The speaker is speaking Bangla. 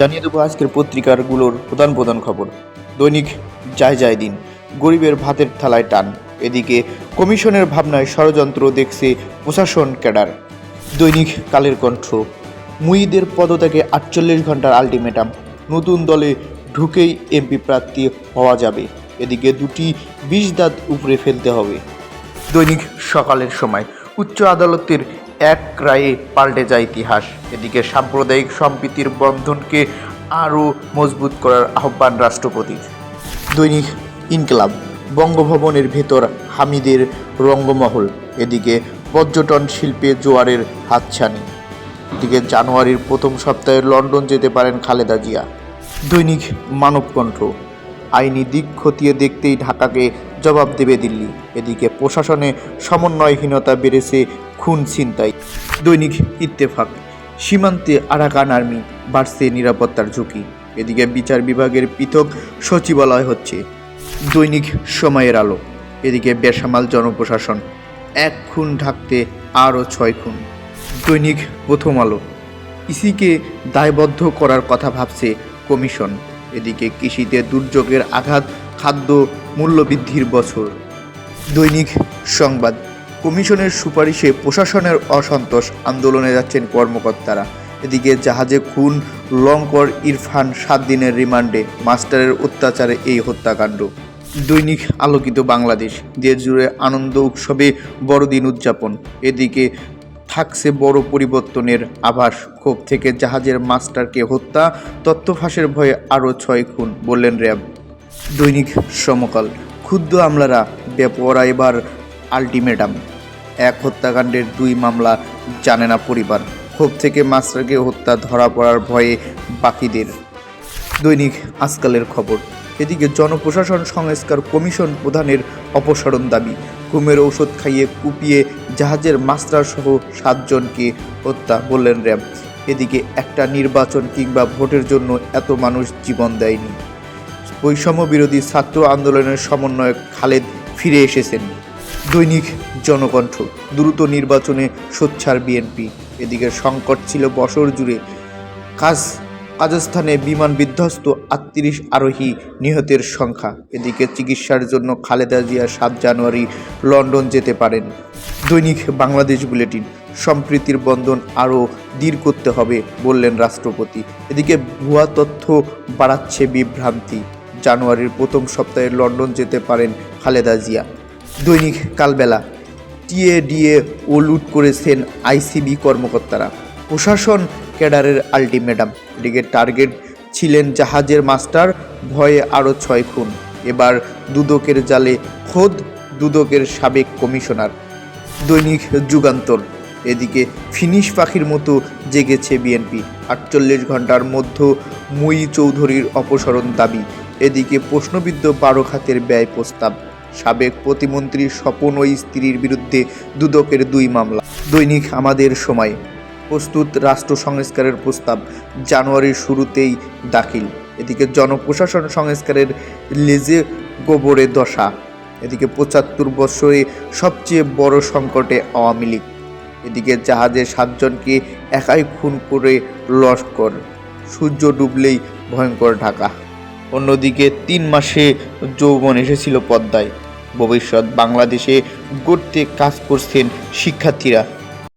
জানিয়ে দেবো আজকের পত্রিকাগুলোর প্রধান খবর। দৈনিক যায় দিন, গরিবের ভাতের থালায় টান। এদিকে কমিশনের ভাবনায় ষড়যন্ত্র দেখছে প্রশাসন ক্যাডার। দৈনিক কালের কণ্ঠ, মুঈদের পদত্যাগে 48 ঘন্টার আলটিমেটাম, নতুন দলে ঢুকেই এমপি প্রার্থী হওয়া যাবে। এদিকে দুটি 20 দাঁত উপরে ফেলতে হবে। দৈনিক সকালের সময়, উচ্চ আদালতের এক রায়ে পাল্টে যায় ইতিহাস। এদিকে সাম্প্রদায়িক সম্প্রীতির বন্ধনকে আরও মজবুত করার আহ্বান রাষ্ট্রপতির। দৈনিক ইনকিলাব, বঙ্গভবনের ভেতর হামিদের রঙ্গমহল। এদিকে পর্যটন শিল্পে জোয়ারের হাতছানি। এদিকে জানুয়ারির প্রথম সপ্তাহে লন্ডন যেতে পারেন খালেদা জিয়া। দৈনিক মানবকণ্ঠ, আইনি দিক খতিয়ে দেখতেই ঢাকাকে জবাব দেবে দিল্লি। এদিকে প্রশাসনে সমন্বয়হীনতা বেড়েছে, খুন ছিনতাই। দৈনিক ইত্তেফাক, সীমান্তে আরাকান আর্মি, বাড়ছে নিরাপত্তার ঝুঁকি। এদিকে বিচার বিভাগের পৃথক সচিবালয় হচ্ছে। দৈনিক সময়ের আলো, এদিকে বেসামাল জনপ্রশাসন, 1 খুন ঢাকতে আরও 6 খুন। দৈনিক প্রথম আলো, ইসিকে দায়বদ্ধ করার কথা ভাবছে কমিশন। এদিকে কৃষিতে দুর্যোগের আঘাত, খাদ্য মূল্যবৃদ্ধির বছর। দৈনিক সংবাদ, কমিশনের সুপারিশে প্রশাসনের অসন্তোষ, আন্দোলনে যাচ্ছেন কর্মকর্তারা। এদিকে জাহাজে খুন লঙ্কর ইরফান, 7 দিনের রিমান্ডে, মাস্টারের অত্যাচারে এই হত্যাকাণ্ড। দৈনিক আলোকিত বাংলাদেশ, দেশ জুড়ে আনন্দ উৎসবে বড়দিন উদযাপন। এদিকে থাকছে বড় পরিবর্তনের আভাস, ক্ষোভ থেকে জাহাজের মাস্টারকে হত্যা, তথ্য ফাঁসের ভয়ে আরও 6 খুন, বললেন র্যাব। দৈনিক সমকাল, ক্ষুব্ধ আমলারা, বেপরোয়া এবার আলটিমেটাম, 1 হত্যাকাণ্ডের 2 মামলা জানে না পরিবার, ক্ষোভ থেকে মাস্টারকে হত্যা, ধরা পড়ার ভয়ে বাকিদের। দৈনিক আজকালের খবর, এদিকে জনপ্রশাসন সংস্কার কমিশন প্রধানের অপসারণ দাবি, ঘুমের ঔষধ খাইয়ে কুপিয়ে জাহাজের মাস্টার সহ 7 জনকে হত্যা, বললেন র্যাব। এদিকে একটা নির্বাচন কিংবা ভোটের জন্য এত মানুষ জীবন দেয়নি। বৈষম্য বিরোধী ছাত্র আন্দোলনের সমন্বয়ক খালেদ ফিরে এসেছেন। দৈনিক জনকণ্ঠ, দ্রুত নির্বাচনে সোচ্চার বিএনপি। এদিকে সংকট ছিল বছর জুড়ে, কাজাখস্তানে বিমান বিধ্বস্ত, 38 আরোহী, নিহতের সংখ্যা। এদিকে চিকিৎসার জন্য খালেদা জিয়া 7 জানুয়ারি লন্ডন যেতে পারেন। দৈনিক বাংলাদেশ বুলেটিন, সম্প্রীতির বন্ধন আরও দৃঢ় করতে হবে, বললেন রাষ্ট্রপতি। এদিকে ভুয়া তথ্য বাড়াচ্ছে বিভ্রান্তি, জানুয়ারির প্রথম সপ্তাহে লন্ডন যেতে পারেন খালেদা জিয়া। দৈনিক কালবেলা, টিএডিএ ও লুট করেছেন আইসিবি কর্মকর্তারা, প্রশাসন ক্যাডারের আলটিমেটাম। এদিকে টার্গেট ছিলেন জাহাজের মাস্টার, ভয়ে আরও 6 খুন, এবার দুদকের জালে খোদ দুদকের সাবেক কমিশনার। দৈনিক যুগান্তর, এদিকে ফিনিশ পাখির মতো জেগেছে বিএনপি, 48 ঘন্টার মধ্যে মুঈ চৌধুরীর অপসারণ দাবি। এদিকে প্রশ্নবিদ্ধ 12 খাতের ব্যয় প্রস্তাব, সাবেক প্রতিমন্ত্রী স্বপন ও স্ত্রীর বিরুদ্ধে দুদকের 2 মামলা। দৈনিক আমাদের সময়, প্রস্তুত রাষ্ট্র সংস্কারের প্রস্তাব, জানুয়ারির শুরুতেই দাখিল। এদিকে জনপ্রশাসন সংস্কারের লেজে গোবরে দশা। এদিকে 75 বছরে সবচেয়ে বড় সংকটে আওয়ামী লীগ। এদিকে জাহাজে 7 জনকে একাই খুন করে লস্কর, সূর্য ডুবলেই ভয়ঙ্কর ঢাকা। অন্যদিকে 3 মাসে যৌবন এসেছিল পদ্মায়, ভবিষ্যৎ বাংলাদেশে গড়তে কাজ করছেন শিক্ষার্থীরা।